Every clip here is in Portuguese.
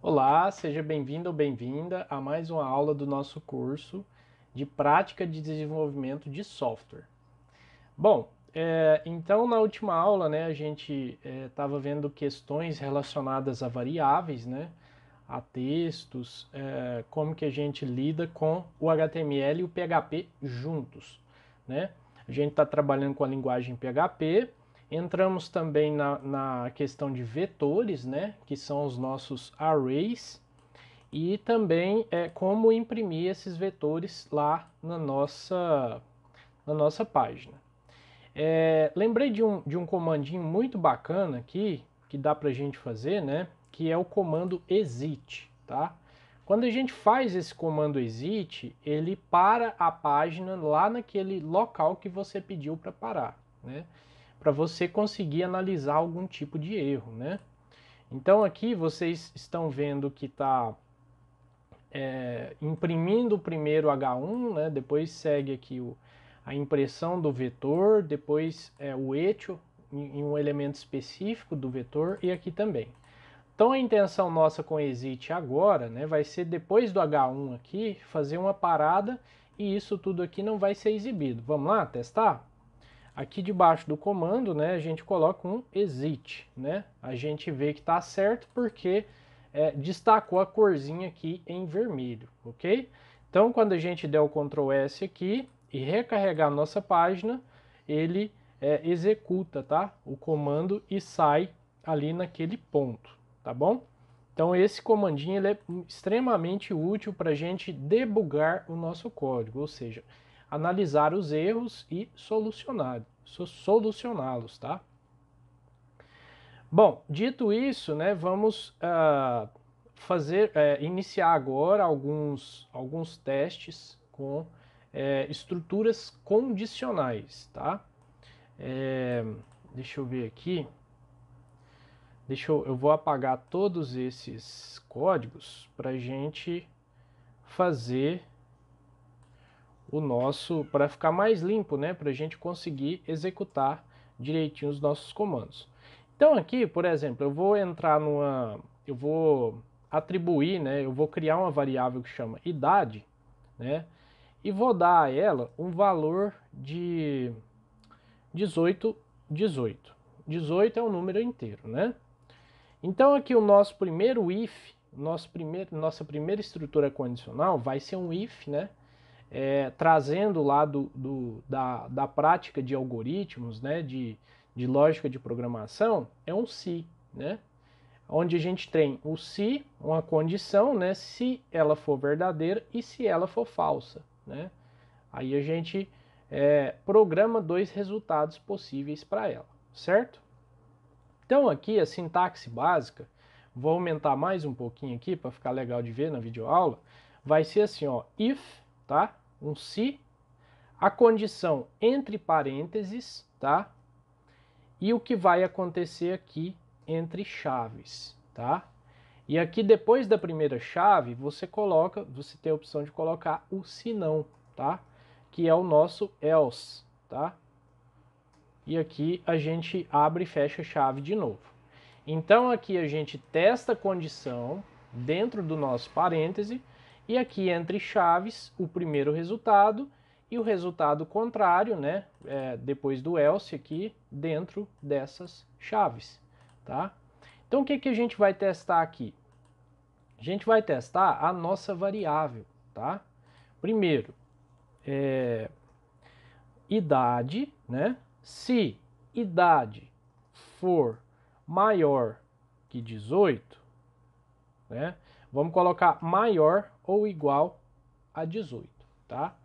Olá, seja bem-vindo ou bem-vinda a mais uma aula do nosso curso de prática de desenvolvimento de software. Bom, então na última aula, né, a gente estava vendo questões relacionadas a variáveis, né, a textos, como que a gente lida com o HTML e o PHP juntos, né? A gente está trabalhando com a linguagem PHP, entramos também na questão de vetores, né, que são os nossos arrays, e também como imprimir esses vetores lá na nossa página. Lembrei de um comandinho muito bacana aqui, que dá para a gente fazer, né? Que é o comando exit, tá? Quando a gente faz esse comando exit, ele para a página lá naquele local que você pediu para parar, né? Para você conseguir analisar algum tipo de erro, né? Então aqui vocês estão vendo que está imprimindo o primeiro H1, né? Depois segue aqui a impressão do vetor, depois o echo em um elemento específico do vetor e aqui também. Então a intenção nossa com exit agora, né, vai ser depois do H1 aqui, fazer uma parada e isso tudo aqui não vai ser exibido. Vamos lá testar? Aqui debaixo do comando, né, a gente coloca um exit, né? A gente vê que está certo porque destacou a corzinha aqui em vermelho, ok? Então, quando a gente der o Ctrl S aqui e recarregar a nossa página, ele executa, tá? O comando e sai ali naquele ponto, tá bom? Então, esse comandinho ele é extremamente útil para a gente debugar o nosso código, ou seja, analisar os erros e solucioná-los, tá? Bom, dito isso, né, vamos iniciar agora alguns testes com estruturas condicionais, tá? É, deixa eu ver aqui. Eu vou apagar todos esses códigos para a gente fazer para ficar mais limpo, né? Para a gente conseguir executar direitinho os nossos comandos. Então aqui, por exemplo, eu vou atribuir, né? Eu vou criar uma variável que chama idade, né? E vou dar a ela um valor de 18, 18. 18 é um número inteiro, né? Então aqui o nosso primeiro if, nossa primeira estrutura condicional vai ser um if, né? Trazendo lá da prática de algoritmos, né? De lógica de programação, é um se, né? Onde a gente tem o se, uma condição, né? Se ela for verdadeira e se ela for falsa, né? Aí a gente programa dois resultados possíveis para ela, certo? Então aqui a sintaxe básica, vou aumentar mais um pouquinho aqui para ficar legal de ver na videoaula, vai ser assim, ó, if, tá? Um se, a condição entre parênteses, tá? E o que vai acontecer aqui entre chaves, tá? E aqui depois da primeira chave, você tem a opção de colocar o se não, tá? Que é o nosso else, tá? E aqui a gente abre e fecha a chave de novo. Então aqui a gente testa a condição dentro do nosso parêntese e aqui entre chaves o primeiro resultado e o resultado contrário, né, depois do else aqui dentro dessas chaves, tá? Então o que a gente vai testar aqui? A gente vai testar a nossa variável, tá? Primeiro, idade, né? Se idade for maior que 18, né? Vamos colocar maior ou igual a 18, tá?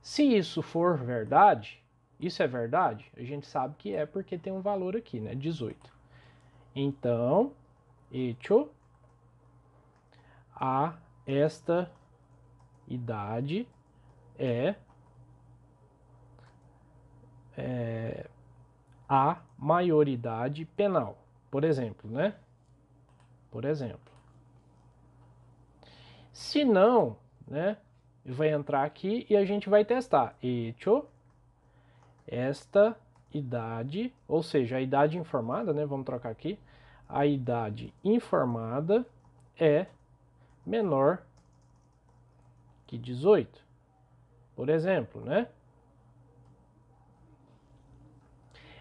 Se isso for verdade, isso é verdade? A gente sabe que é porque tem um valor aqui, né? 18. Então, hecho esta idade é a maioridade penal, por exemplo, né? Por exemplo. Se não, né? Vai entrar aqui e a gente vai testar. Hecho esta idade, ou seja, a idade informada, né? Vamos trocar aqui. A idade informada é menor que 18, por exemplo, né?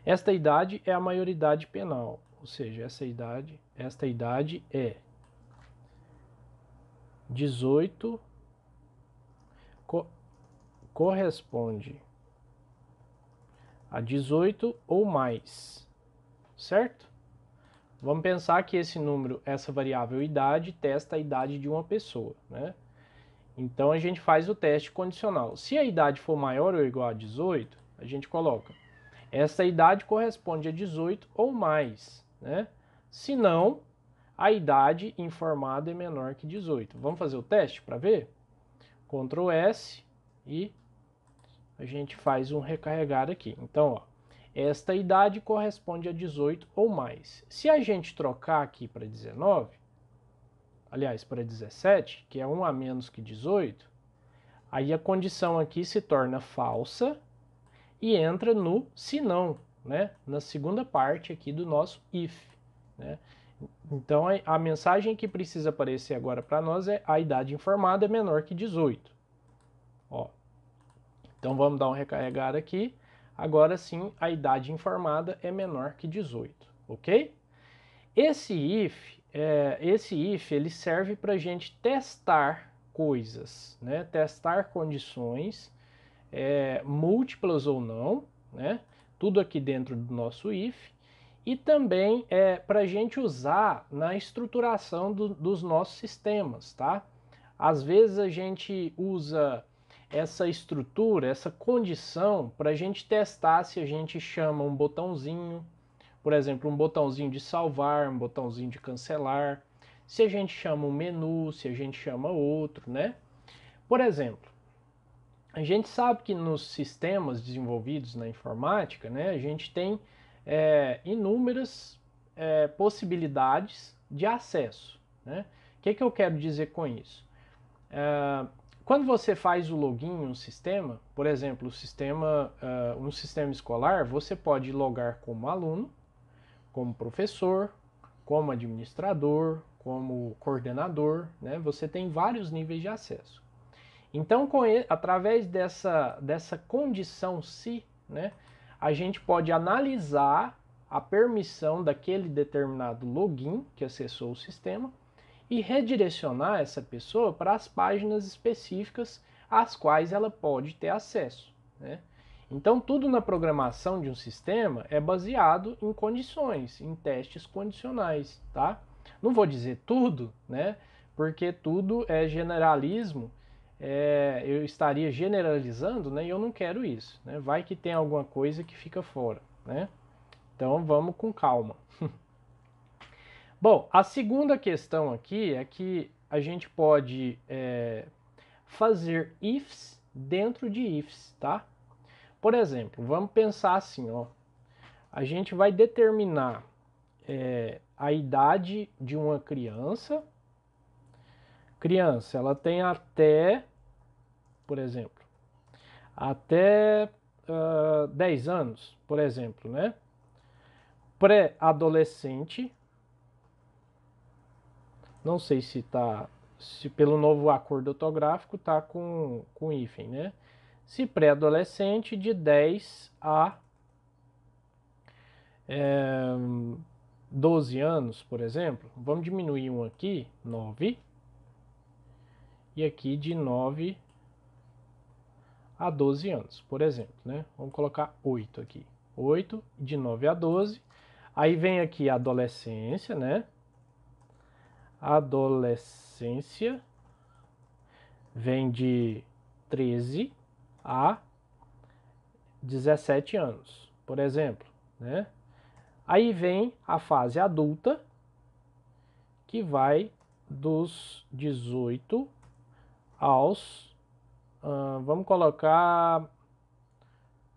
Esta idade é a maioridade penal, ou seja, esta idade é 18, corresponde a 18 ou mais, certo? Vamos pensar que esse número, essa variável idade, testa a idade de uma pessoa, né? Então a gente faz o teste condicional. Se a idade for maior ou igual a 18, a gente coloca essa idade corresponde a 18 ou mais, né? Se não, a idade informada é menor que 18. Vamos fazer o teste para ver? Ctrl S e a gente faz um recarregar aqui. Então, ó, esta idade corresponde a 18 ou mais. Se a gente trocar aqui para 19, aliás, para 17, que é 1 a menos que 18, aí a condição aqui se torna falsa e entra no se não, né? Na segunda parte aqui do nosso if, né? Então a mensagem que precisa aparecer agora para nós é a idade informada é menor que 18. Ó. Então vamos dar um recarregar aqui. Agora sim, a idade informada é menor que 18, ok? Esse if ele serve para a gente testar coisas, né? Testar condições, múltiplas ou não, né? Tudo aqui dentro do nosso if. E também para a gente usar na estruturação dos nossos sistemas, tá? Às vezes a gente usa essa estrutura, essa condição, para a gente testar se a gente chama um botãozinho, por exemplo, um botãozinho de salvar, um botãozinho de cancelar, se a gente chama um menu, se a gente chama outro, né? Por exemplo, a gente sabe que nos sistemas desenvolvidos na informática, né, a gente tem inúmeras possibilidades de acesso, né? O que eu quero dizer com isso? Quando você faz o login em um sistema, por exemplo, um sistema escolar, você pode logar como aluno, como professor, como administrador, como coordenador, né? Você tem vários níveis de acesso. Então, através dessa condição se, né, a gente pode analisar a permissão daquele determinado login que acessou o sistema e redirecionar essa pessoa para as páginas específicas às quais ela pode ter acesso, né? Então, tudo na programação de um sistema é baseado em condições, em testes condicionais, tá? Não vou dizer tudo, né? Porque tudo é generalismo, eu estaria generalizando, né? E eu não quero isso, né? Vai que tem alguma coisa que fica fora, né? Então, vamos com calma. Bom, a segunda questão aqui é que a gente pode fazer ifs dentro de ifs, tá? Por exemplo, vamos pensar assim, ó. A gente vai determinar a idade de uma criança. Criança, ela tem até, por exemplo, até 10 anos, por exemplo, né? Pré-adolescente. Não sei se pelo novo acordo ortográfico tá com hífen, né? Se pré-adolescente de 10 a 12 anos, por exemplo. Vamos diminuir um aqui, 9. E aqui de 9 a 12 anos, por exemplo, né? Vamos colocar 8 aqui. 8, de 9 a 12. Aí vem aqui a adolescência, né? Adolescência vem de 13 a 17 anos, por exemplo, né? Aí vem a fase adulta, que vai dos 18 aos... vamos colocar...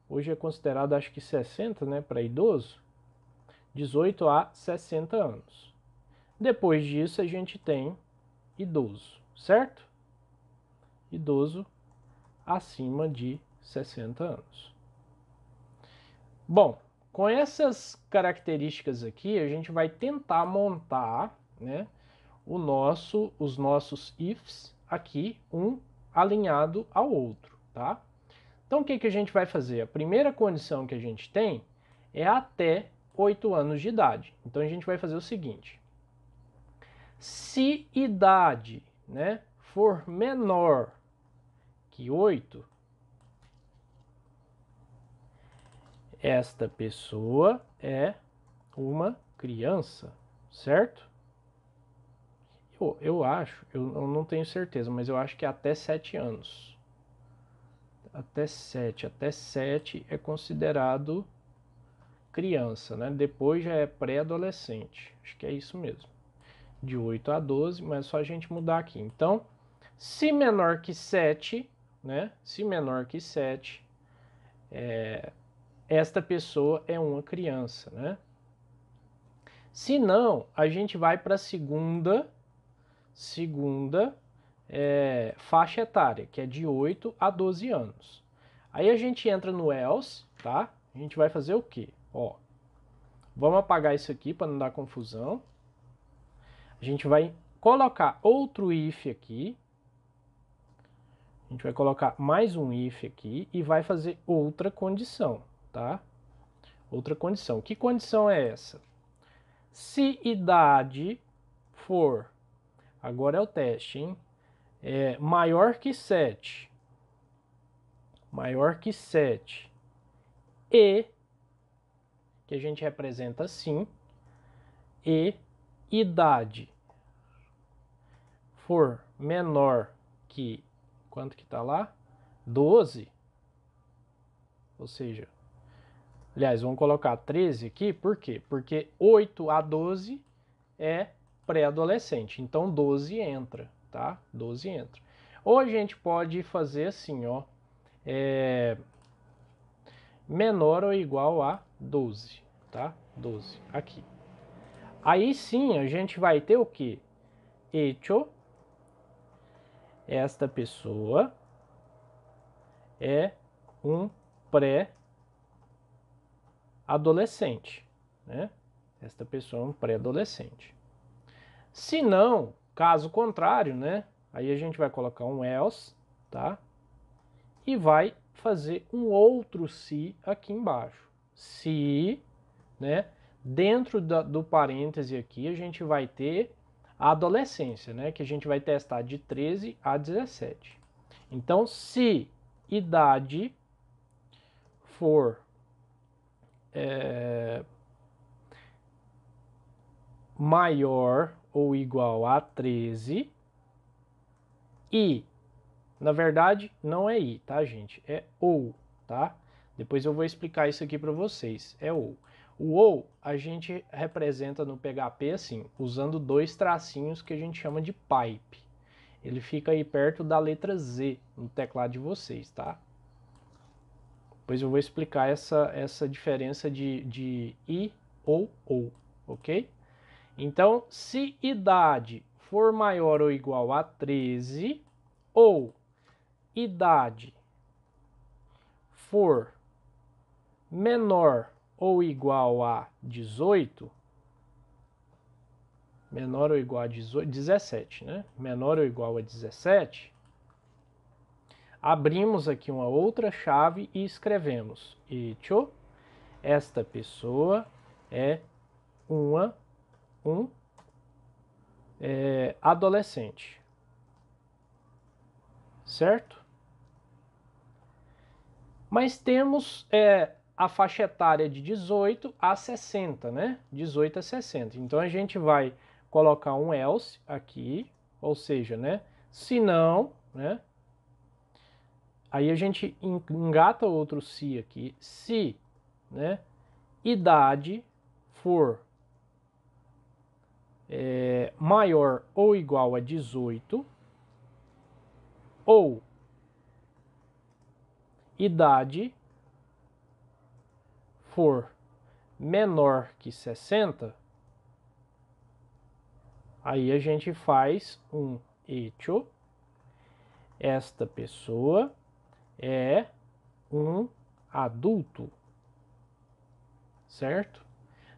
Hoje é considerado, acho que 60, né, para idoso. 18 a 60 anos. Depois disso, a gente tem idoso, certo? Idoso acima de 60 anos. Bom, com essas características aqui, a gente vai tentar montar, né, os nossos ifs aqui, um alinhado ao outro, tá? Então, o que a gente vai fazer? A primeira condição que a gente tem é até 8 anos de idade. Então, a gente vai fazer o seguinte. Se idade, né, for menor que 8, esta pessoa é uma criança, certo? Eu acho, eu não tenho certeza, mas eu acho que é até 7 anos. Até 7 é considerado criança, né? Depois já é pré-adolescente. Acho que é isso mesmo. De 8 a 12, mas é só a gente mudar aqui. Então, se menor que 7, né? Se menor que 7, esta pessoa é uma criança, né? Se não, a gente vai para a segunda faixa etária, que é de 8 a 12 anos. Aí a gente entra no else, tá? A gente vai fazer o quê? Ó, vamos apagar isso aqui para não dar confusão. A gente vai colocar outro if aqui. A gente vai colocar mais um if aqui e vai fazer outra condição, tá? Outra condição. Que condição é essa? Se idade for, agora é o teste, hein? Maior que 7. Maior que 7. E, que a gente representa assim, e idade for menor que, quanto que tá lá? 12. Ou seja, aliás, vamos colocar 13 aqui, por quê? Porque 8 a 12 é pré-adolescente, então 12 entra, tá? 12 entra. Ou a gente pode fazer assim, ó, menor ou igual a 12, tá? 12 aqui. Aí sim a gente vai ter o que? Hecho, esta pessoa é um pré-adolescente, né? Esta pessoa é um pré-adolescente. Se não, caso contrário, né? Aí a gente vai colocar um else, tá? E vai fazer um outro se aqui embaixo. Se, né? Dentro do parêntese aqui a gente vai ter a adolescência, né? Que a gente vai testar de 13 a 17. Então, se idade for maior ou igual a 13 e, na verdade, não é i, tá, gente? É ou, tá? Depois eu vou explicar isso aqui para vocês. É ou. O ou a gente representa no PHP assim, usando dois tracinhos que a gente chama de pipe. Ele fica aí perto da letra Z no teclado de vocês, tá? Depois eu vou explicar essa diferença de i ou, ok? Então, se idade for maior ou igual a 13, ou idade for menor ou igual a 18, menor ou igual a 17, né? Menor ou igual a 17, abrimos aqui uma outra chave e escrevemos hecho, esta pessoa é um adolescente, certo? Mas temos a faixa etária de 18 a 60, né? 18 a 60. Então a gente vai colocar um else aqui, ou seja, né? Se não, né? Aí a gente engata outro se aqui. Se, né? Idade for maior ou igual a 18, ou idade for menor que 60, aí a gente faz um hecho, esta pessoa é um adulto, certo?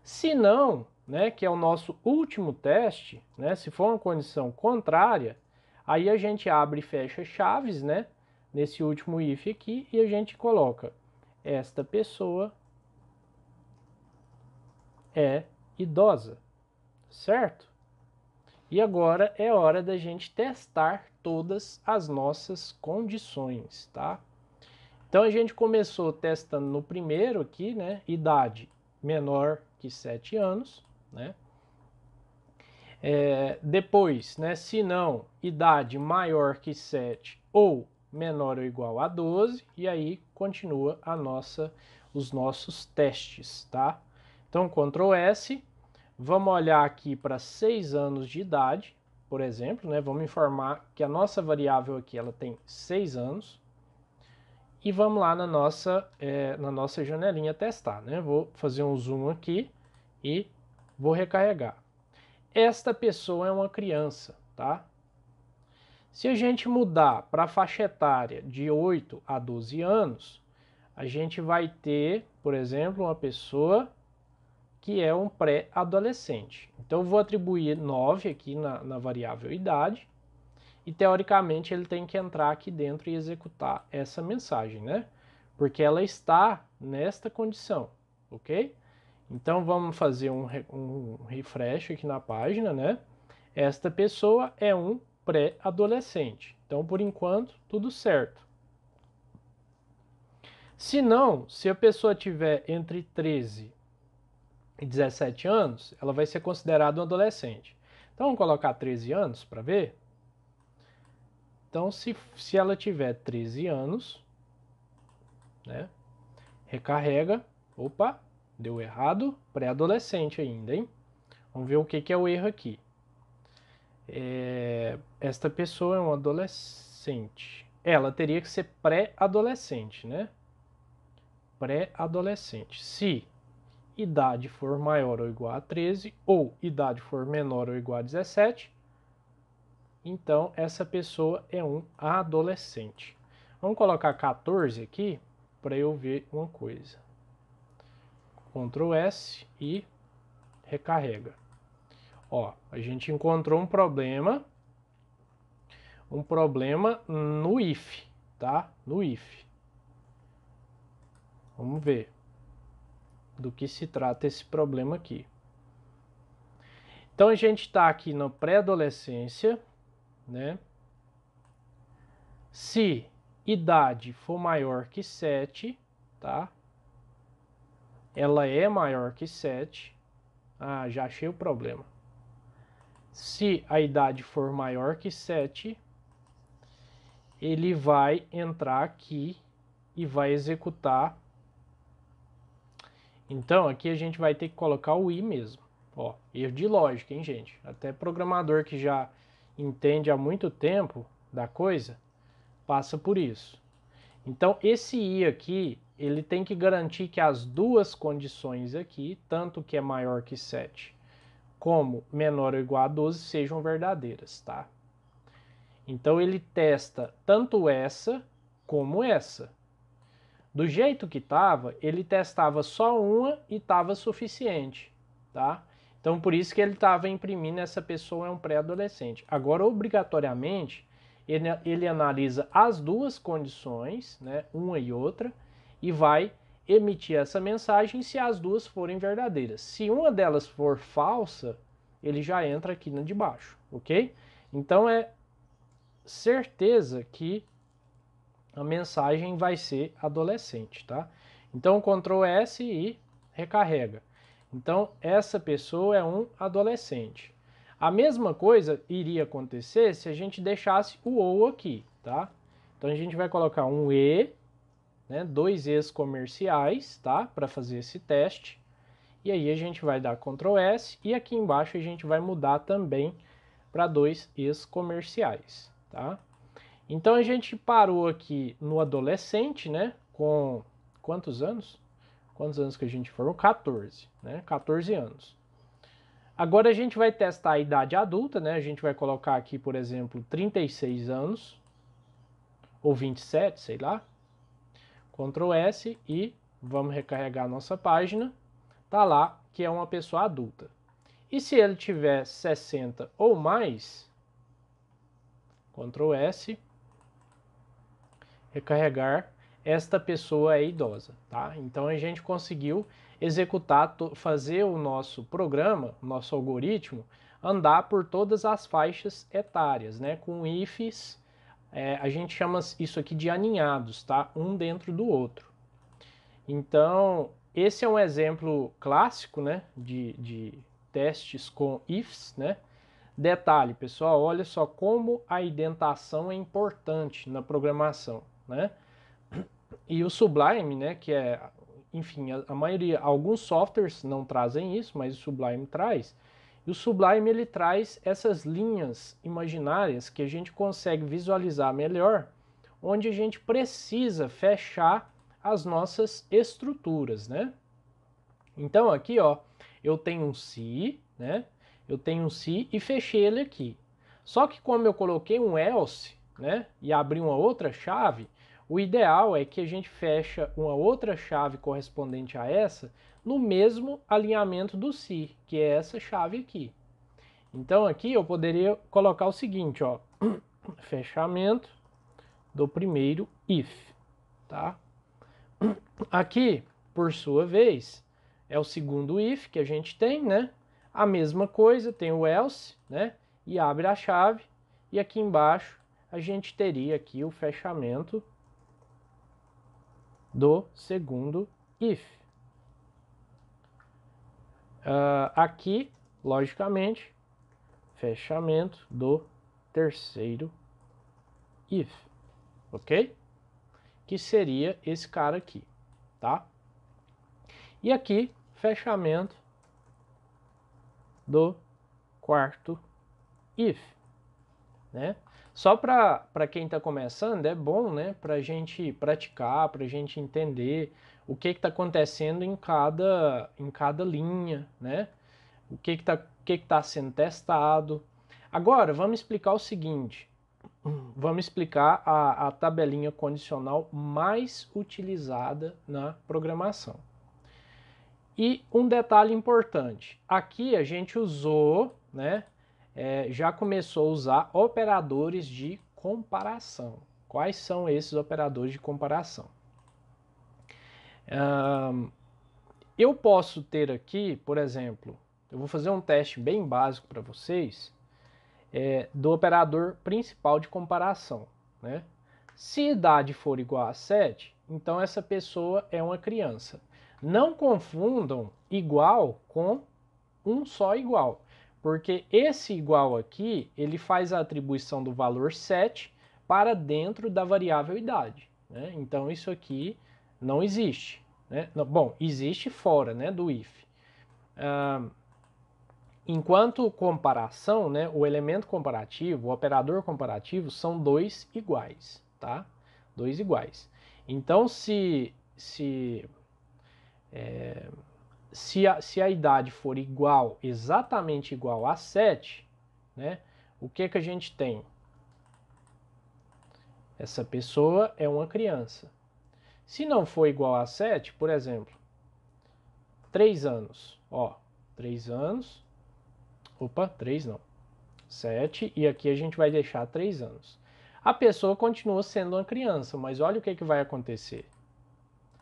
Se não, né, que é o nosso último teste, né, se for uma condição contrária, aí a gente abre e fecha chaves, né, nesse último if aqui, e a gente coloca esta pessoa é idosa, certo? E agora é hora da gente testar todas as nossas condições, tá? Então a gente começou testando no primeiro aqui, né, idade menor que 7 anos, né? Depois, né, se não, idade maior que 7 ou menor ou igual a 12, e aí continua os nossos testes, tá? Então, Ctrl S, vamos olhar aqui para 6 anos de idade, por exemplo, né? Vamos informar que a nossa variável aqui ela tem 6 anos. E vamos lá na nossa janelinha testar, né? Vou fazer um zoom aqui e vou recarregar. Esta pessoa é uma criança, tá? Se a gente mudar para a faixa etária de 8 a 12 anos, a gente vai ter, por exemplo, uma pessoa que é um pré-adolescente. Então eu vou atribuir 9 aqui na variável idade, e teoricamente ele tem que entrar aqui dentro e executar essa mensagem, né? Porque ela está nesta condição, ok? Então vamos fazer um refresh aqui na página, né? Esta pessoa é um pré-adolescente. Então, por enquanto, tudo certo. Se não, se a pessoa tiver entre 13 e 17 anos, ela vai ser considerada um adolescente. Então vamos colocar 13 anos para ver? Então, se ela tiver 13 anos, né, recarrega, opa, deu errado, pré-adolescente ainda, hein? Vamos ver o que é o erro aqui. Esta pessoa é um adolescente. Ela teria que ser pré-adolescente, né? Pré-adolescente. Se idade for maior ou igual a 13, ou idade for menor ou igual a 17, então essa pessoa é um adolescente. Vamos colocar 14 aqui para eu ver uma coisa. Ctrl S e recarrega. Ó, a gente encontrou um problema no if, tá? No if. Vamos ver do que se trata esse problema aqui. Então a gente está aqui na pré-adolescência, né? Se idade for maior que 7, tá? Ela é maior que 7. Ah, já achei o problema. Se a idade for maior que 7, ele vai entrar aqui e vai executar. Então, aqui a gente vai ter que colocar o i mesmo. Ó, erro de lógica, hein, gente? Até programador que já entende há muito tempo da coisa, passa por isso. Então, esse i aqui, ele tem que garantir que as duas condições aqui, tanto que é maior que 7 como menor ou igual a 12, sejam verdadeiras, tá? Então ele testa tanto essa como essa. Do jeito que estava, ele testava só uma e estava suficiente, tá? Então por isso que ele estava imprimindo essa pessoa é um pré-adolescente. Agora, obrigatoriamente, ele analisa as duas condições, né, uma e outra, e vai emitir essa mensagem se as duas forem verdadeiras. Se uma delas for falsa, ele já entra aqui na de baixo, ok? Então é certeza que a mensagem vai ser adolescente, tá? Então Ctrl S e recarrega. Então essa pessoa é um adolescente. A mesma coisa iria acontecer se a gente deixasse o ou aqui, tá? Então a gente vai colocar um e, né, dois e's comerciais, tá? Para fazer esse teste. E aí a gente vai dar Ctrl S e aqui embaixo a gente vai mudar também para dois e's comerciais, tá? Então a gente parou aqui no adolescente, né? Com quantos anos? Quantos anos que a gente formou? 14, né? 14 anos. Agora a gente vai testar a idade adulta, né? A gente vai colocar aqui, por exemplo, 36 anos ou 27, sei lá. Ctrl S e vamos recarregar a nossa página. Tá lá que é uma pessoa adulta. E se ele tiver 60 ou mais, Ctrl S, recarregar, esta pessoa é idosa, tá? Então a gente conseguiu executar, fazer o nosso programa, o nosso algoritmo, andar por todas as faixas etárias, né? Com ifs, a gente chama isso aqui de aninhados, tá? Um dentro do outro. Então, esse é um exemplo clássico, né? De testes com ifs, né? Detalhe, pessoal, olha só como a indentação é importante na programação, né? E o Sublime, né, que é, enfim, a maioria, alguns softwares não trazem isso, mas o Sublime traz. E o Sublime ele traz essas linhas imaginárias que a gente consegue visualizar melhor, onde a gente precisa fechar as nossas estruturas, né? Então aqui, ó, eu tenho um se, né? Eu tenho um se e fechei ele aqui. Só que como eu coloquei um else, né, e abri uma outra chave, o ideal é que a gente feche uma outra chave correspondente a essa no mesmo alinhamento do se, que é essa chave aqui. Então aqui eu poderia colocar o seguinte, ó, fechamento do primeiro if, tá? Aqui, por sua vez, é o segundo if que a gente tem, né? A mesma coisa, tem o else, né? E abre a chave. E aqui embaixo a gente teria aqui o fechamento do segundo if. Aqui, logicamente, fechamento do terceiro if, ok? Que seria esse cara aqui, tá? E aqui, fechamento do quarto if, né? Só para quem está começando, é bom, né, para a gente praticar, para a gente entender o que está acontecendo em cada linha, né? O que tá sendo testado. Agora, vamos explicar o seguinte. Vamos explicar a tabelinha condicional mais utilizada na programação. E um detalhe importante. Aqui a gente usou, né? Já começou a usar operadores de comparação. Quais são esses operadores de comparação? Eu posso ter aqui, por exemplo, eu vou fazer um teste bem básico para vocês, do operador principal de comparação, né? Se idade for igual a 7, então essa pessoa é uma criança. Não confundam igual com um só igual, porque esse igual aqui, ele faz a atribuição do valor 7 para dentro da variável idade, né? Então isso aqui não existe, né? Bom, existe fora, né, do if. Enquanto comparação, né, o elemento comparativo, o operador comparativo, são dois iguais, tá? Dois iguais. Então, se a idade for igual, exatamente igual a 7, né, o que a gente tem? Essa pessoa é uma criança. Se não for igual a 7, por exemplo, 3 anos, ó, 3 anos, opa, 3 não, 7, e aqui a gente vai deixar 3 anos. A pessoa continua sendo uma criança, mas olha o que vai acontecer.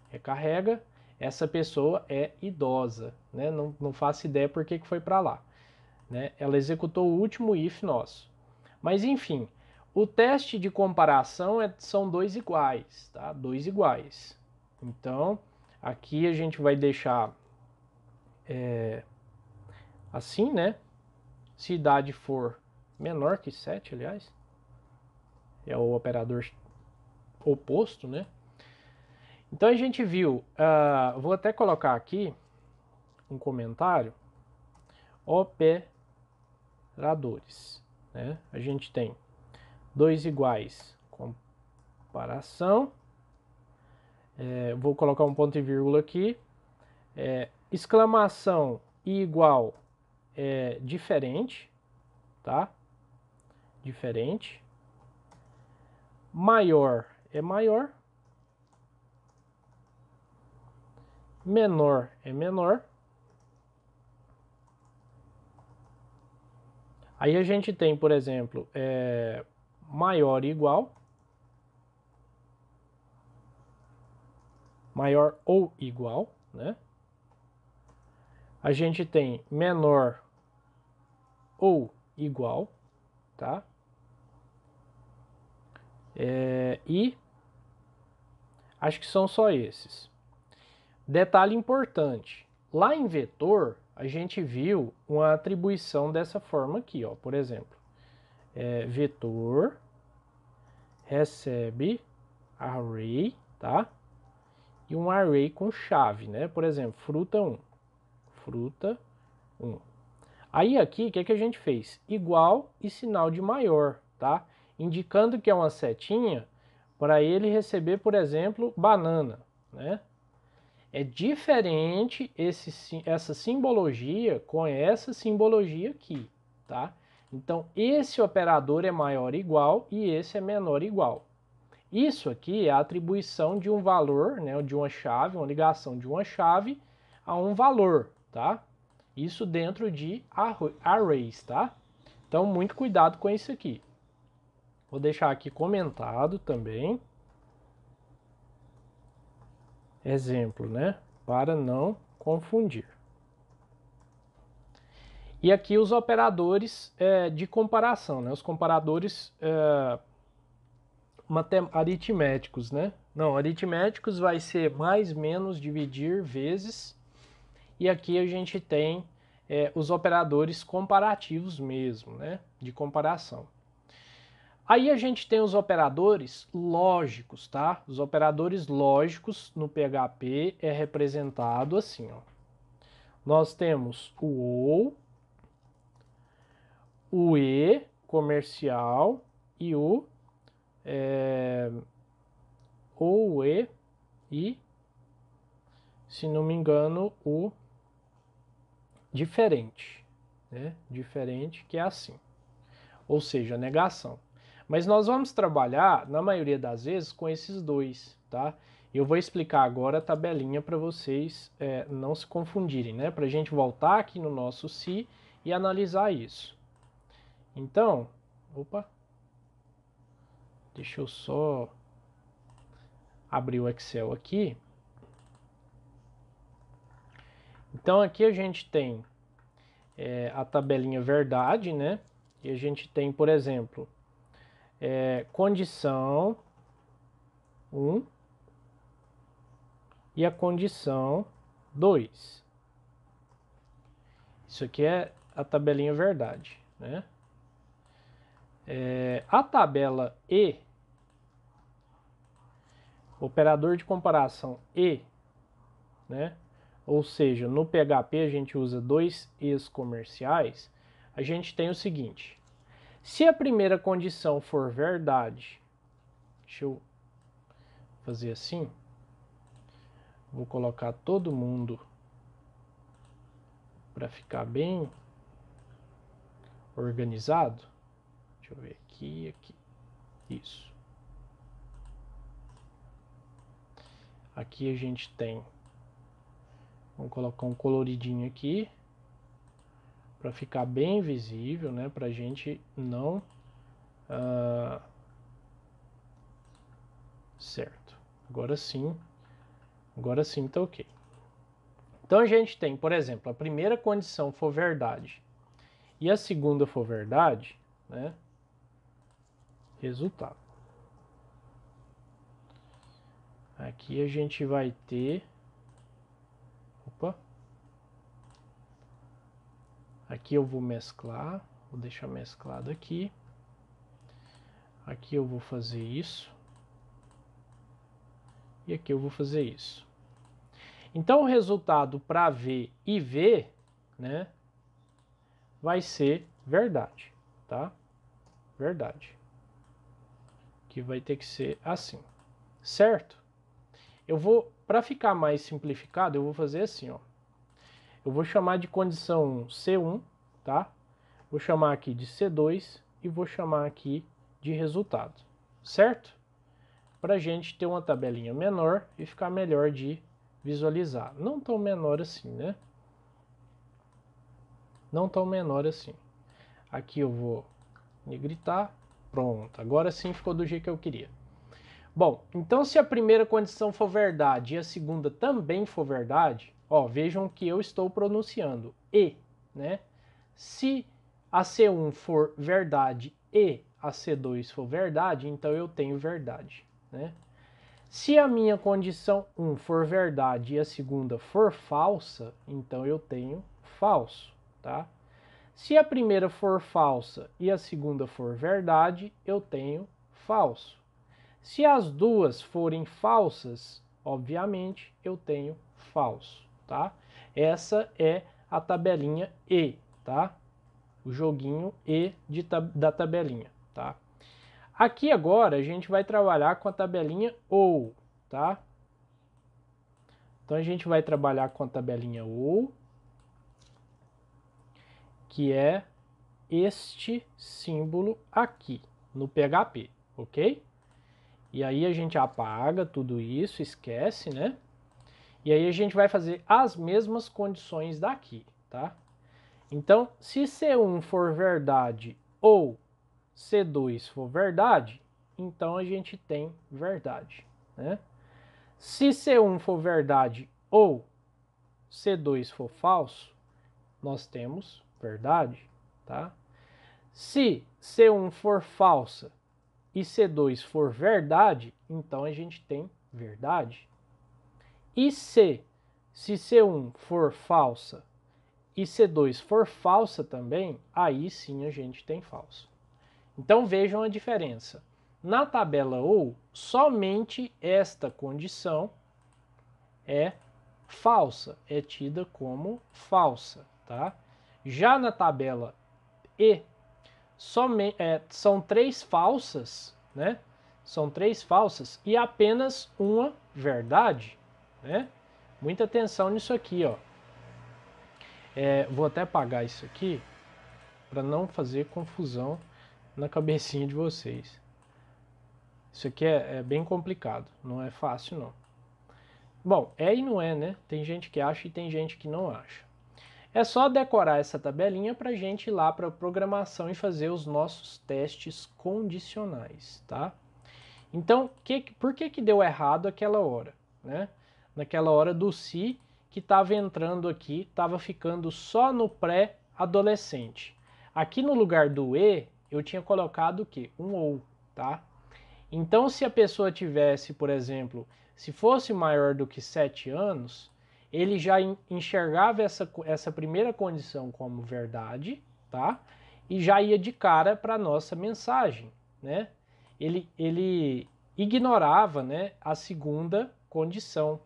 Recarrega, essa pessoa é idosa, né? Não faço ideia por que foi para lá, né? Ela executou o último if nosso. Mas enfim, o teste de comparação são dois iguais, tá? Dois iguais. Então, aqui a gente vai deixar assim, né? Se idade for menor que 7, aliás, é o operador oposto, né? Então a gente viu, vou até colocar aqui um comentário, operadores, né? A gente tem dois iguais, comparação, vou colocar um ponto e vírgula aqui, exclamação e igual é diferente, tá? Diferente, maior é maior, menor é menor, Aí a gente tem, por exemplo, maior ou igual, né? A gente tem menor ou igual, tá? E acho que são só esses. Detalhe importante, lá em vetor, a gente viu uma atribuição dessa forma aqui, ó. Por exemplo, vetor recebe array, tá? E um array com chave, né? Por exemplo, fruta 1. Fruta 1. Aí aqui, o que, que a gente fez? Igual e sinal de maior, tá? Indicando que é uma setinha para ele receber, por exemplo, banana, né? É diferente essa simbologia com essa simbologia aqui, tá? Então, esse operador é maior ou igual e esse é menor ou igual. Isso aqui é a atribuição de um valor, né, de uma chave, uma ligação de uma chave a um valor, tá? Isso dentro de arrays, tá? Então, muito cuidado com isso aqui. Vou deixar aqui comentado também. Exemplo, né? Para não confundir. E aqui os operadores de comparação, né? Os comparadores aritméticos, né? Não, aritméticos vai ser mais, menos, dividir, vezes. E aqui a gente tem os operadores comparativos mesmo, né? De comparação. Aí a gente tem os operadores lógicos, tá? Os operadores lógicos no PHP é representado assim, ó. Nós temos o ou, o e comercial e o e, se não me engano, o diferente, né? Diferente, que é assim. Ou seja, negação. Mas nós vamos trabalhar, na maioria das vezes, com esses dois, tá? Eu vou explicar agora a tabelinha para vocês não se confundirem, né? Para a gente voltar aqui no nosso se e analisar isso. Então, deixa eu só abrir o Excel aqui. Então aqui a gente tem a tabelinha verdade, né? E a gente tem, por exemplo, condição 1 e a condição 2. Isso aqui é a tabelinha verdade, né? A tabela E, operador de comparação E, né? Ou seja, no PHP a gente usa dois E's comerciais, a gente tem o seguinte: se a primeira condição for verdade, deixa eu fazer assim, vou colocar todo mundo para ficar bem organizado. Deixa eu ver aqui, isso. Aqui a gente tem, vamos colocar um coloridinho aqui para ficar bem visível, né? Para a gente não certo. Agora sim tá ok. Então a gente tem, por exemplo, a primeira condição for verdade e a segunda for verdade, né? Resultado. Aqui a gente vai ter, aqui eu vou mesclar, vou deixar mesclado aqui. Aqui eu vou fazer isso. E aqui eu vou fazer isso. Então o resultado para V e V, né, vai ser verdade, tá? Verdade. Que vai ter que ser assim, certo? Eu vou, para ficar mais simplificado, eu vou fazer assim, ó. Eu vou chamar de condição C1, tá? Vou chamar aqui de C2 e vou chamar aqui de resultado, certo? Para a gente ter uma tabelinha menor e ficar melhor de visualizar. Não tão menor assim, né? Não tão menor assim. Aqui eu vou negritar. Pronto, agora sim ficou do jeito que eu queria. Bom, então se a primeira condição for verdade e a segunda também for verdade, ó, vejam que eu estou pronunciando e, né? Se a C1 for verdade e a C2 for verdade, então eu tenho verdade, né? Se a minha condição 1 for verdade e a segunda for falsa, então eu tenho falso, tá? Se a primeira for falsa e a segunda for verdade, eu tenho falso. Se as duas forem falsas, obviamente, eu tenho falso, tá? Essa é a tabelinha E, tá? O joguinho E da tabelinha, tá? Aqui agora a gente vai trabalhar com a tabelinha OU, tá? Então a gente vai trabalhar com a tabelinha OU, que é este símbolo aqui no PHP, ok? E aí a gente apaga tudo isso, esquece, né? E aí a gente vai fazer as mesmas condições daqui, tá? Então, se C1 for verdade ou C2 for verdade, então a gente tem verdade, né? Se C1 for verdade ou C2 for falso, nós temos verdade, tá? Se C1 for falsa e C2 for verdade, então a gente tem verdade. E se C1 for falsa e C2 for falsa também, aí sim a gente tem falso. Então vejam a diferença. Na tabela OU, somente esta condição é falsa, é tida como falsa, tá? Já na tabela E, são 3 falsas, né? São 3 falsas e apenas uma verdade, né? Muita atenção nisso aqui, ó. Vou até apagar isso aqui para não fazer confusão na cabecinha de vocês. Isso aqui é bem complicado, não é fácil não. Bom, é e não é, né? Tem gente que acha e tem gente que não acha. É só decorar essa tabelinha para a gente ir lá para a programação e fazer os nossos testes condicionais, tá? Então, por que deu errado aquela hora, né? Naquela hora do se que estava entrando aqui, estava ficando só no pré-adolescente. Aqui no lugar do e, eu tinha colocado o quê? Um ou, tá? Então, se a pessoa tivesse, por exemplo, se fosse maior do que 7 anos, ele já enxergava essa primeira condição como verdade, tá? E já ia de cara para a nossa mensagem, né? Ele ignorava, né, a segunda condição,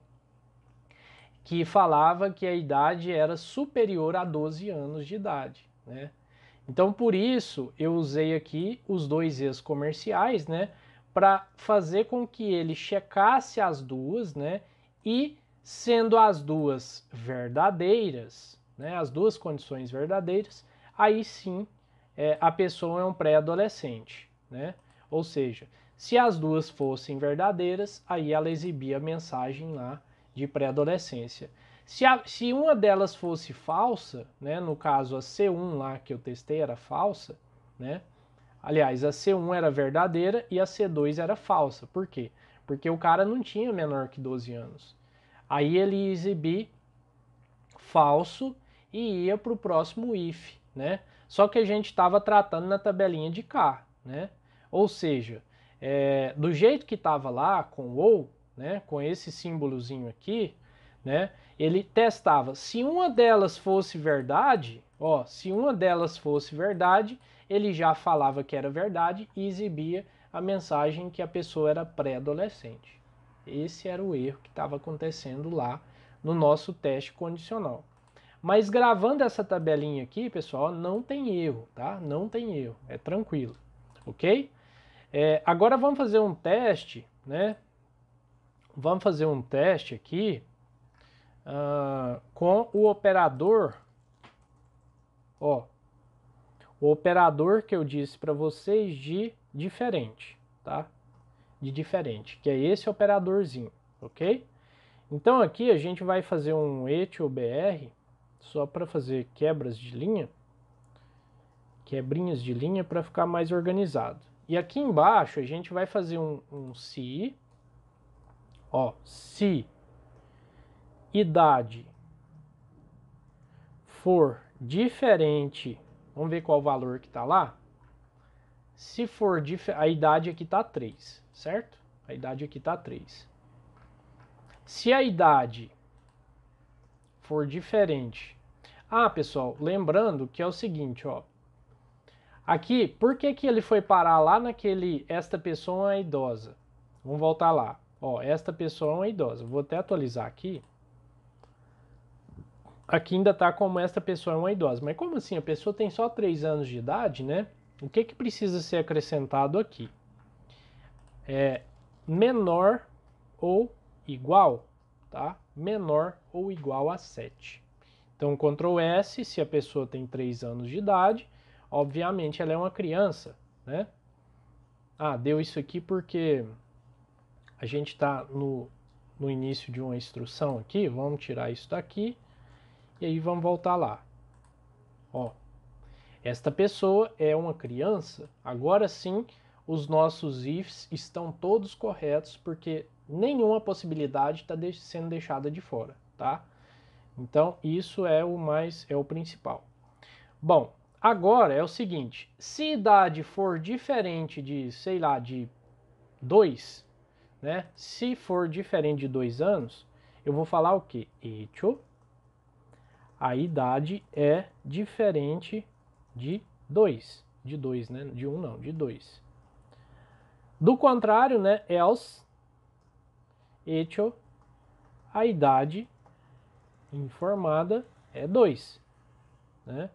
que falava que a idade era superior a 12 anos de idade, né? Então, por isso, eu usei aqui os dois e's comerciais, né, para fazer com que ele checasse as duas, né, e sendo as duas verdadeiras, né, as duas condições verdadeiras, aí sim a pessoa é um pré-adolescente, né? Ou seja, se as duas fossem verdadeiras, aí ela exibia a mensagem lá de pré-adolescência. Se uma delas fosse falsa, né, no caso a C1 lá que eu testei era falsa, né? Aliás, a C1 era verdadeira e a C2 era falsa. Por quê? Porque o cara não tinha menor que 12 anos. Aí ele ia exibir falso e ia para o próximo if, né? Só que a gente estava tratando na tabelinha de cá, né? Ou seja, do jeito que estava lá com o ou, né, com esse símbolozinho aqui, né, ele testava se uma delas fosse verdade, ó, se uma delas fosse verdade, ele já falava que era verdade e exibia a mensagem que a pessoa era pré-adolescente. Esse era o erro que estava acontecendo lá no nosso teste condicional. Mas gravando essa tabelinha aqui, pessoal, não tem erro, tá? Não tem erro, é tranquilo, ok? Agora vamos fazer um teste, né? Vamos fazer um teste aqui com o operador, ó, o operador que eu disse para vocês de diferente, tá? De diferente, que é esse operadorzinho, ok? Então aqui a gente vai fazer um etobr, só para fazer quebras de linha, quebrinhas de linha para ficar mais organizado. E aqui embaixo a gente vai fazer um se, ó, se idade for diferente, vamos ver qual o valor que está lá. Se for a idade aqui está 3, certo? A idade aqui está 3. Se a idade for diferente... Ah, pessoal, lembrando que é o seguinte, ó. Aqui, por que que ele foi parar lá naquele... Esta pessoa é uma idosa. Vamos voltar lá. Ó, esta pessoa é uma idosa. Vou até atualizar aqui. Aqui ainda está como esta pessoa é uma idosa. Mas como assim? A pessoa tem só 3 anos de idade, né? O que que precisa ser acrescentado aqui? É menor ou igual, tá? Menor ou igual a 7. Então, Ctrl S, se a pessoa tem 3 anos de idade, obviamente ela é uma criança, né? Ah, deu isso aqui porque a gente está no início de uma instrução aqui. Vamos tirar isso daqui e aí vamos voltar lá. Ó, esta pessoa é uma criança. Agora sim, os nossos ifs estão todos corretos porque nenhuma possibilidade está sendo deixada de fora, tá? Então, isso é o principal. Bom, agora é o seguinte, se idade for diferente de, sei lá, de 2, né? Se for diferente de 2 anos, eu vou falar o quê? Hecho, a idade é diferente de 2. De 2, né? De 1 não, de 2. Do contrário, né? Else, hecho, a idade informada é 2, né?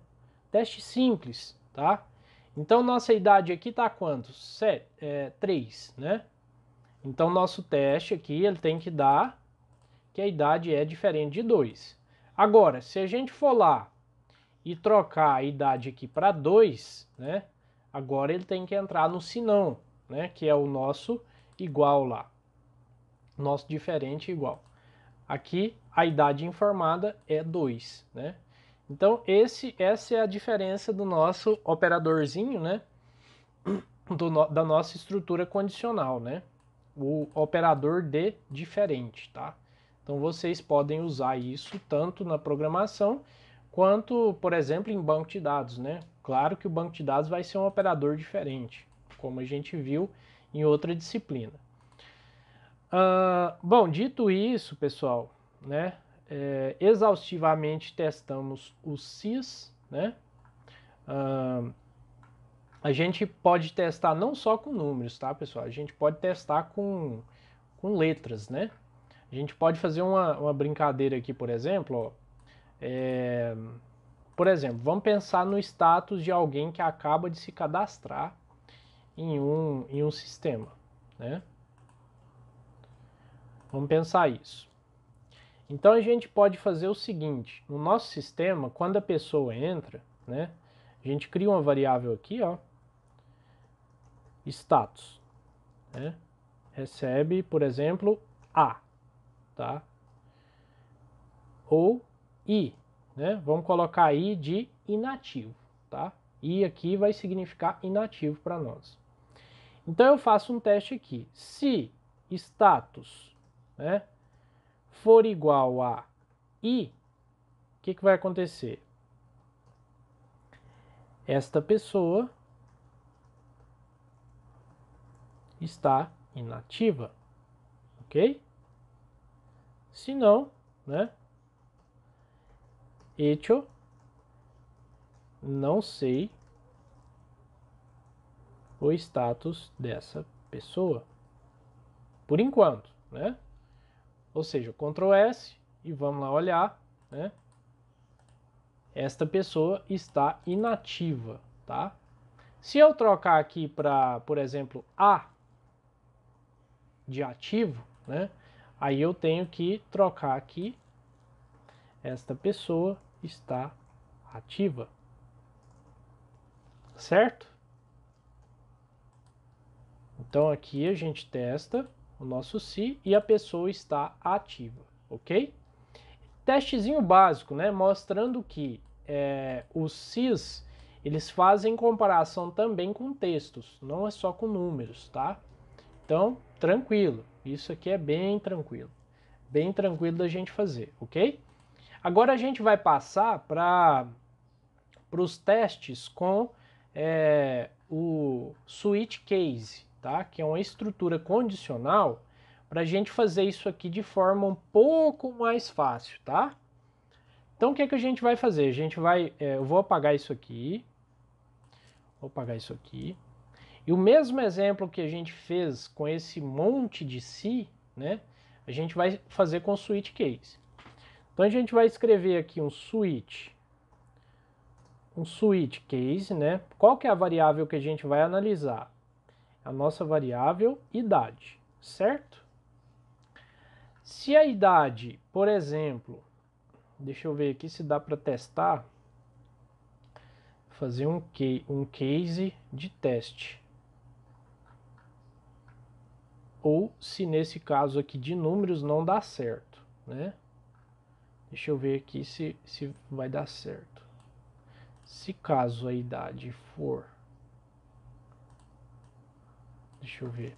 Teste simples, tá? Então, nossa idade aqui tá quanto? 3, né? Então, nosso teste aqui, ele tem que dar que a idade é diferente de 2. Agora, se a gente for lá e trocar a idade aqui para 2, né? Agora ele tem que entrar no senão, né? Que é o nosso igual lá. Nosso diferente igual. Aqui, a idade informada é 2, né? Então, essa é a diferença do nosso operadorzinho, né? Da nossa estrutura condicional, né? O operador de diferente, tá? Então, vocês podem usar isso tanto na programação quanto, por exemplo, em banco de dados, né? Claro que o banco de dados vai ser um operador diferente, como a gente viu em outra disciplina. Bom, dito isso, pessoal, né? Exaustivamente testamos os SIS, né? A gente pode testar não só com números, tá, pessoal? A gente pode testar com letras, né? A gente pode fazer uma brincadeira aqui, por exemplo, ó. Por exemplo, vamos pensar no status de alguém que acaba de se cadastrar em um sistema, né? Vamos pensar isso. Então a gente pode fazer o seguinte, no nosso sistema, quando a pessoa entra, né, a gente cria uma variável aqui, ó, status, né, recebe, por exemplo, A, tá? Ou I, né, vamos colocar I de inativo, tá? I aqui vai significar inativo para nós. Então eu faço um teste aqui, se status, né, for igual a I, o que vai acontecer? Esta pessoa está inativa, ok? Se não, né? Hecho, não sei o status dessa pessoa, por enquanto, né? Ou seja, Ctrl S e vamos lá olhar, né? Esta pessoa está inativa, tá? Se eu trocar aqui para, por exemplo, A de ativo, né? Aí eu tenho que trocar aqui, esta pessoa está ativa, certo? Então aqui a gente testa o nosso se e a pessoa está ativa, ok? Testezinho básico, né? Mostrando que os sis eles fazem comparação também com textos, não é só com números, tá? Então, tranquilo, isso aqui é bem tranquilo da gente fazer, ok? Agora a gente vai passar para os testes com o switch case, tá? Que é uma estrutura condicional para a gente fazer isso aqui de forma um pouco mais fácil, tá? Então o que é que a gente vai fazer? A gente vai, eu vou apagar isso aqui, e o mesmo exemplo que a gente fez com esse monte de si, né? A gente vai fazer com o switch case. Então a gente vai escrever aqui um switch case, né? Qual que é a variável que a gente vai analisar? A nossa variável idade, certo? Se a idade, por exemplo, deixa eu ver aqui se dá para testar, fazer um case de teste. Ou se nesse caso aqui de números não dá certo, né? Deixa eu ver aqui se vai dar certo. Se caso a idade for, deixa eu ver,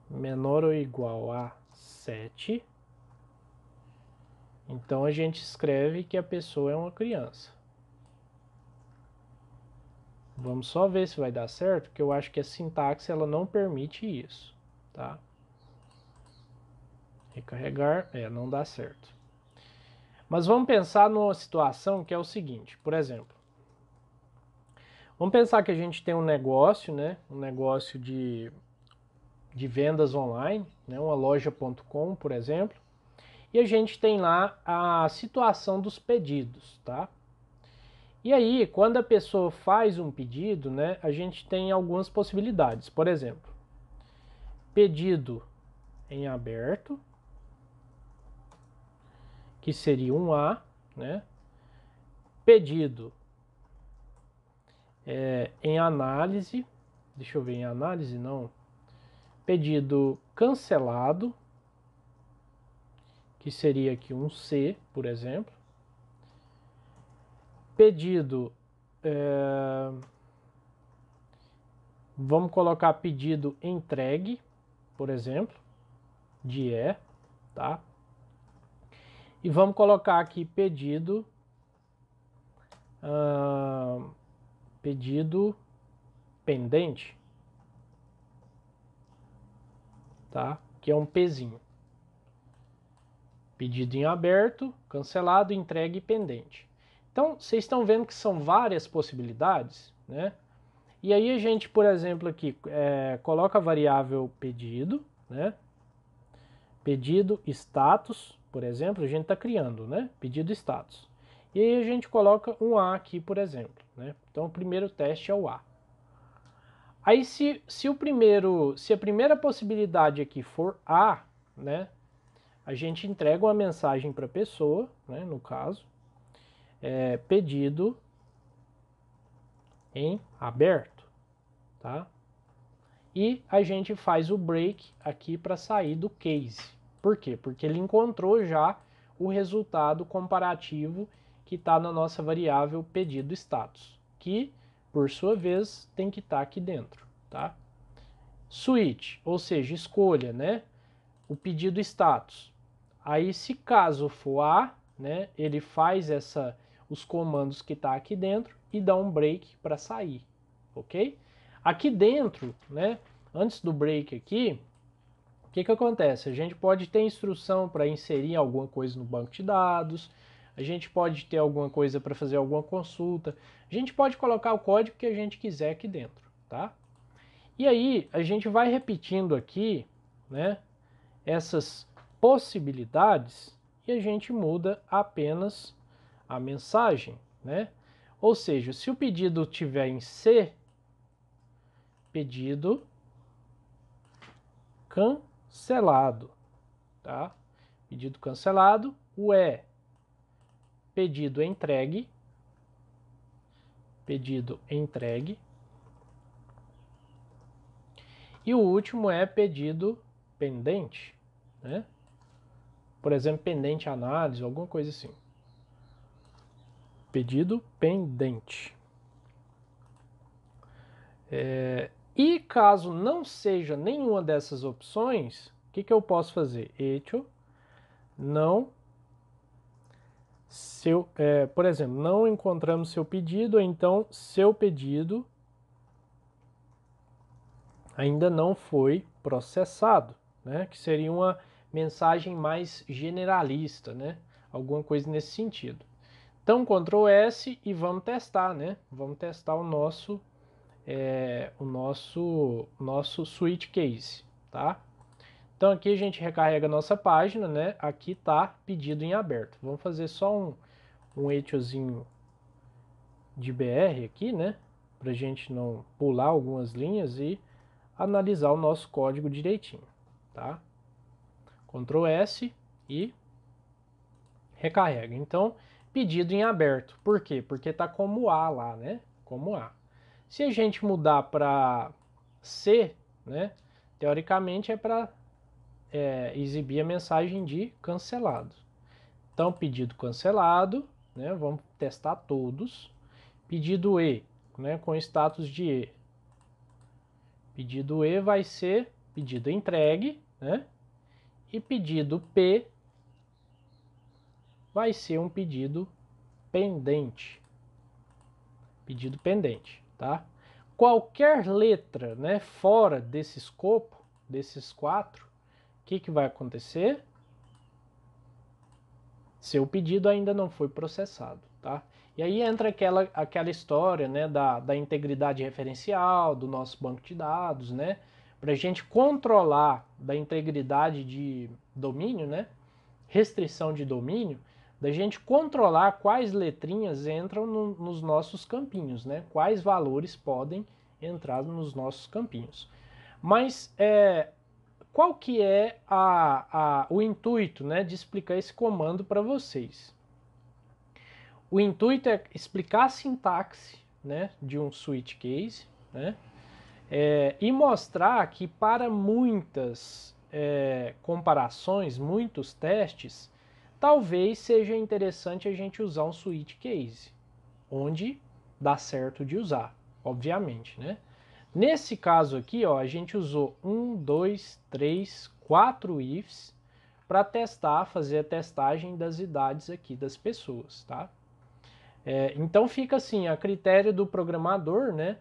menor ou igual a 7, então a gente escreve que a pessoa é uma criança. Vamos só ver se vai dar certo, porque eu acho que a sintaxe ela não permite isso, tá? Recarregar, não dá certo. Mas vamos pensar numa situação que é o seguinte, por exemplo, vamos pensar que a gente tem um negócio, né? Um negócio de vendas online, né? Uma loja.com, por exemplo, e a gente tem lá a situação dos pedidos, tá? E aí, quando a pessoa faz um pedido, né, a gente tem algumas possibilidades. Por exemplo, pedido em aberto, que seria um A, né? Pedido em análise, deixa eu ver, em análise não. Pedido cancelado, que seria aqui um C, por exemplo. Pedido, vamos colocar pedido entregue, por exemplo, de E, tá? E vamos colocar aqui pedido, pedido pendente, tá? Que é um Pzinho. Pedido em aberto, cancelado, entregue e pendente. Então, vocês estão vendo que são várias possibilidades, né? E aí a gente, por exemplo, aqui coloca a variável pedido, né? Pedido status, por exemplo, a gente está criando, né? Pedido status. E aí a gente coloca um A aqui, por exemplo, né? Então o primeiro teste é o A. Aí se a primeira possibilidade aqui for A, né? A gente entrega uma mensagem para a pessoa, né? No caso, pedido em aberto, tá? E a gente faz o break aqui para sair do case. Por quê? Porque ele encontrou já o resultado comparativo que está na nossa variável pedido status, que, por sua vez, tem que estar aqui dentro, tá? Switch, ou seja, escolha, né? O pedido status. Aí, se caso for A, né, ele faz os comandos que está aqui dentro e dá um break para sair, ok? Aqui dentro, né, antes do break aqui, o que acontece? A gente pode ter instrução para inserir alguma coisa no banco de dados, a gente pode ter alguma coisa para fazer alguma consulta, a gente pode colocar o código que a gente quiser aqui dentro, tá? E aí, a gente vai repetindo aqui, né, essas possibilidades e a gente muda apenas a mensagem, né? Ou seja, se o pedido tiver em C, pedido cancelado, tá? Pedido cancelado, o E, pedido entregue, e o último é pedido pendente, né? por exemplo, pendente análise, alguma coisa assim. Pedido pendente. E caso não seja nenhuma dessas opções, o que eu posso fazer? Echo não por exemplo, não encontramos seu pedido, então seu pedido ainda não foi processado, né? Que seria uma mensagem mais generalista, né? Alguma coisa nesse sentido. Então, Ctrl S e vamos testar, né? Vamos testar o nosso switch case, tá? Então aqui a gente recarrega a nossa página, né? Aqui tá pedido em aberto. Vamos fazer só um echozinho de BR aqui, né? Pra gente não pular algumas linhas e analisar o nosso código direitinho, tá? Ctrl S e recarrega. Então, pedido em aberto. Por quê? Porque tá como A lá, né? Como A. Se a gente mudar para C, né? Teoricamente é para exibir a mensagem de cancelado. Então, pedido cancelado, né? Vamos testar todos. Pedido E, né? Com status de E. Pedido E vai ser pedido entregue, né? E pedido P vai ser um pedido pendente. Pedido pendente, tá? Qualquer letra, né, fora desse escopo, desses quatro, o que vai acontecer? Seu pedido ainda não foi processado, tá? E aí entra aquela história, né, da integridade referencial, do nosso banco de dados, né? Para a gente controlar da integridade de domínio, né? Restrição de domínio, da gente controlar quais letrinhas entram nos nossos campinhos, né? Quais valores podem entrar nos nossos campinhos. Mas qual que é o intuito, né, de explicar esse comando para vocês? O intuito é explicar a sintaxe, né, de um switch case, né, e mostrar que para muitas comparações, muitos testes, talvez seja interessante a gente usar um switch case, onde dá certo de usar, obviamente, né? Nesse caso aqui, ó, a gente usou 1, 2, 3, 4 ifs para testar, fazer a testagem das idades aqui das pessoas, tá? Então fica assim, a critério do programador, né?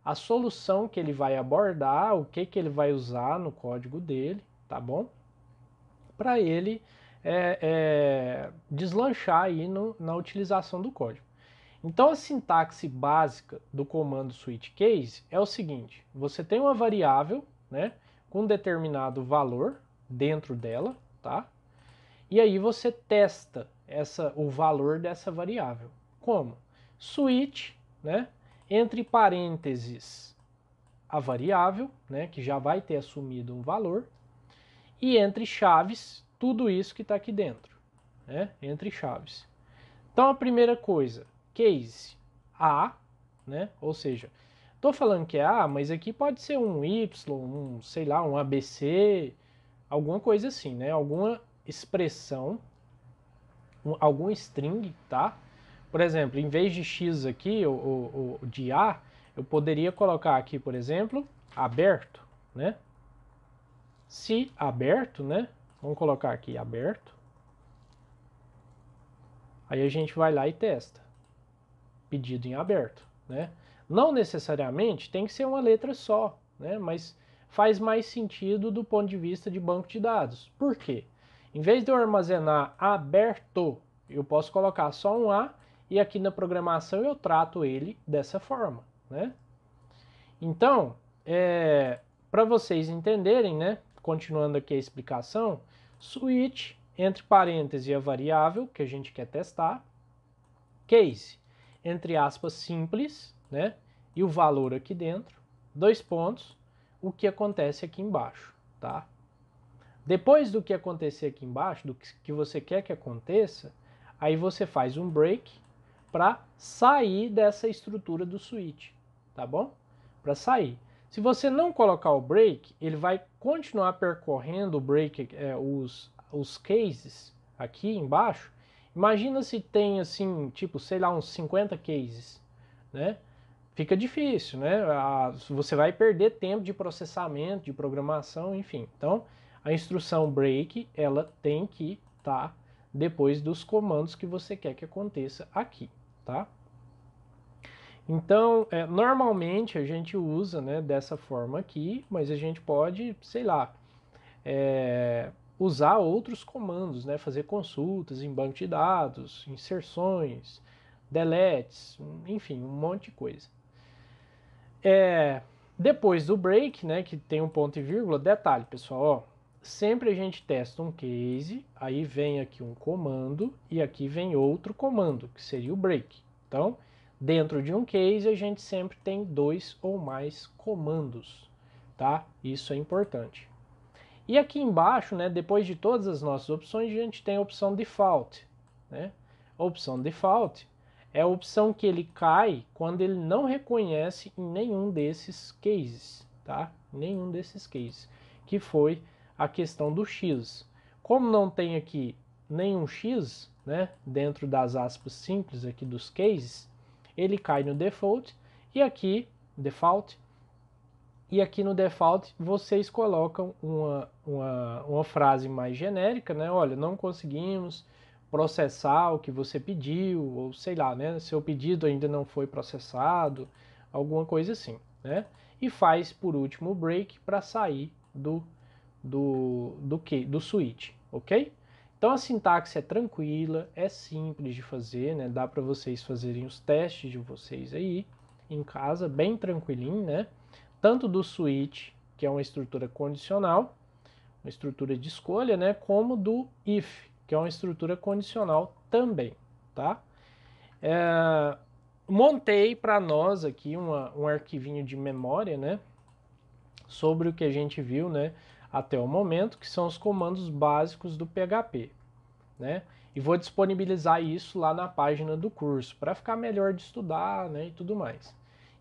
A solução que ele vai abordar, o que ele vai usar no código dele, tá bom? Para ele deslanchar aí na utilização do código. Então a sintaxe básica do comando switch case é o seguinte: você tem uma variável, né, com determinado valor dentro dela, tá? E aí você testa o valor dessa variável. Como? Switch, né, entre parênteses a variável, né, que já vai ter assumido um valor, e entre chaves, tudo isso que está aqui dentro, né, entre chaves. Então a primeira coisa, case A, né, ou seja, estou falando que é A, mas aqui pode ser um Y, sei lá, um ABC, alguma coisa assim, né, alguma expressão, algum string, tá? Por exemplo, em vez de X aqui, ou de A, eu poderia colocar aqui, por exemplo, aberto, né? Se aberto, né? Vamos colocar aqui aberto. Aí a gente vai lá e testa. Pedido em aberto, né? Não necessariamente tem que ser uma letra só, né? Mas faz mais sentido do ponto de vista de banco de dados. Por quê? Em vez de eu armazenar aberto, eu posso colocar só um A e aqui na programação eu trato ele dessa forma, né? Então, para vocês entenderem, né? Continuando aqui a explicação, switch, entre parênteses, a variável que a gente quer testar, case, entre aspas, simples, né? E o valor aqui dentro, 2 pontos, o que acontece aqui embaixo, tá? Depois do que acontecer aqui embaixo, do que você quer que aconteça, aí você faz um break para sair dessa estrutura do switch, tá bom? Para sair. Se você não colocar o break, ele vai continuar percorrendo o break, os cases aqui embaixo, imagina se tem assim, tipo, sei lá, uns 50 cases, né? Fica difícil, né? Você vai perder tempo de processamento, de programação, enfim. Então, a instrução break, ela tem que estar depois dos comandos que você quer que aconteça aqui, tá? Então, normalmente a gente usa, né, dessa forma aqui, mas a gente pode, sei lá, usar outros comandos, né, fazer consultas em banco de dados, inserções, deletes, enfim, um monte de coisa. Depois do break, né, que tem um ponto e vírgula, detalhe, pessoal, ó, sempre a gente testa um case, aí vem aqui um comando e aqui vem outro comando, que seria o break. Então, dentro de um case, a gente sempre tem 2 ou mais comandos, tá? Isso é importante. E aqui embaixo, né, depois de todas as nossas opções, a gente tem a opção Default, né? A opção Default é a opção que ele cai quando ele não reconhece em nenhum desses cases, tá? Nenhum desses cases, que foi a questão do X. Como não tem aqui nenhum X, né, dentro das aspas simples aqui dos cases, ele cai no default e aqui no default vocês colocam uma frase mais genérica, né? Olha, não conseguimos processar o que você pediu, ou sei lá, né? Seu pedido ainda não foi processado, alguma coisa assim, né? E faz por último o break para sair do switch, ok? Então a sintaxe é tranquila, é simples de fazer, né? Dá para vocês fazerem os testes de vocês aí em casa, bem tranquilinho, né? Tanto do switch, que é uma estrutura condicional, uma estrutura de escolha, né? Como do if, que é uma estrutura condicional também, tá? Montei para nós aqui um arquivinho de memória, né? Sobre o que a gente viu, né? Até o momento, que são os comandos básicos do PHP, né? E vou disponibilizar isso lá na página do curso, para ficar melhor de estudar, né, e tudo mais.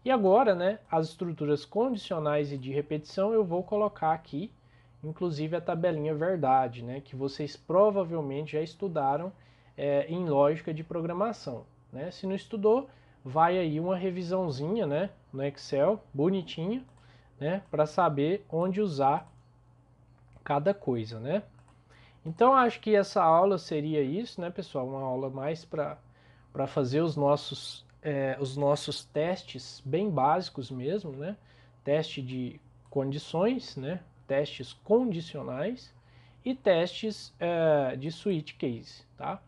E agora, né, as estruturas condicionais e de repetição eu vou colocar aqui, inclusive a tabelinha verdade, né, que vocês provavelmente já estudaram em lógica de programação, né? Se não estudou, vai aí uma revisãozinha, né, no Excel, bonitinho, né, para saber onde usar cada coisa, né? Então acho que essa aula seria isso, né, pessoal? Uma aula mais para fazer os nossos testes bem básicos mesmo, né? Teste de condições, né? Testes condicionais e testes de switch case, tá?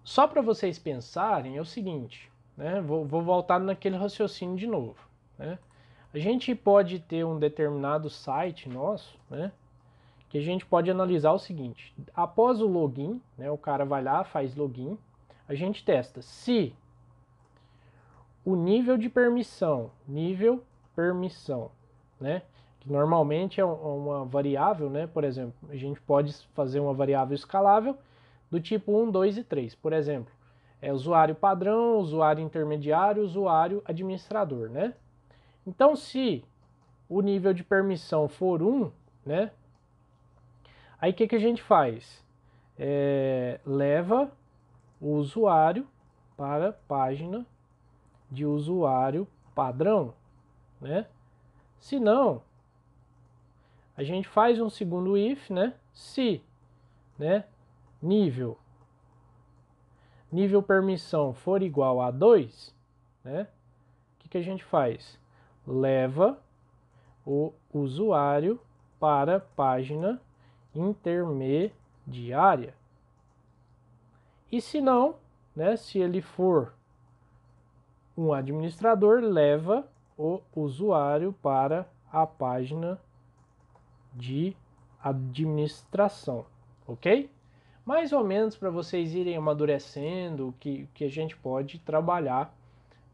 Só para vocês pensarem é o seguinte, né? Vou voltar naquele raciocínio de novo, né? A gente pode ter um determinado site nosso, né? Que a gente pode analisar o seguinte: após o login, né, o cara vai lá, faz login, a gente testa se o nível de permissão, né, que normalmente é uma variável, né, por exemplo, a gente pode fazer uma variável escalável do tipo 1, 2 e 3, por exemplo, usuário padrão, usuário intermediário, usuário administrador, né? Então, se o nível de permissão for 1, né, aí o que a gente faz? Leva o usuário para a página de usuário padrão, né? Se não, a gente faz um segundo if, né? Se, né, nível permissão for igual a 2, né? O que a gente faz? Leva o usuário para a página intermediária. E se não, né, se ele for um administrador, leva o usuário para a página de administração, ok? Mais ou menos para vocês irem amadurecendo o que a gente pode trabalhar,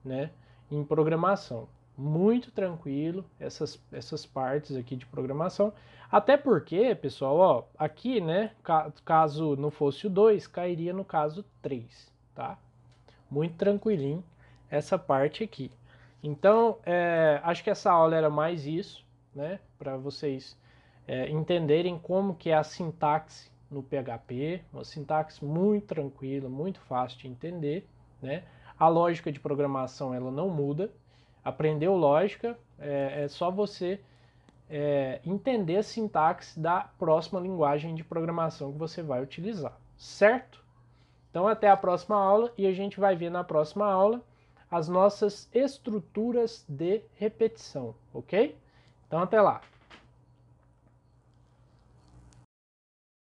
né, em programação. Muito tranquilo essas partes aqui de programação. Até porque, pessoal, ó, aqui, né, caso não fosse o 2, cairia no caso 3, tá? Muito tranquilinho essa parte aqui. Então, acho que essa aula era mais isso, né, para vocês entenderem como que é a sintaxe no PHP, uma sintaxe muito tranquila, muito fácil de entender, né? A lógica de programação ela não muda. Aprendeu lógica, é só você entender a sintaxe da próxima linguagem de programação que você vai utilizar, certo? Então até a próxima aula e a gente vai ver na próxima aula as nossas estruturas de repetição, ok? Então até lá!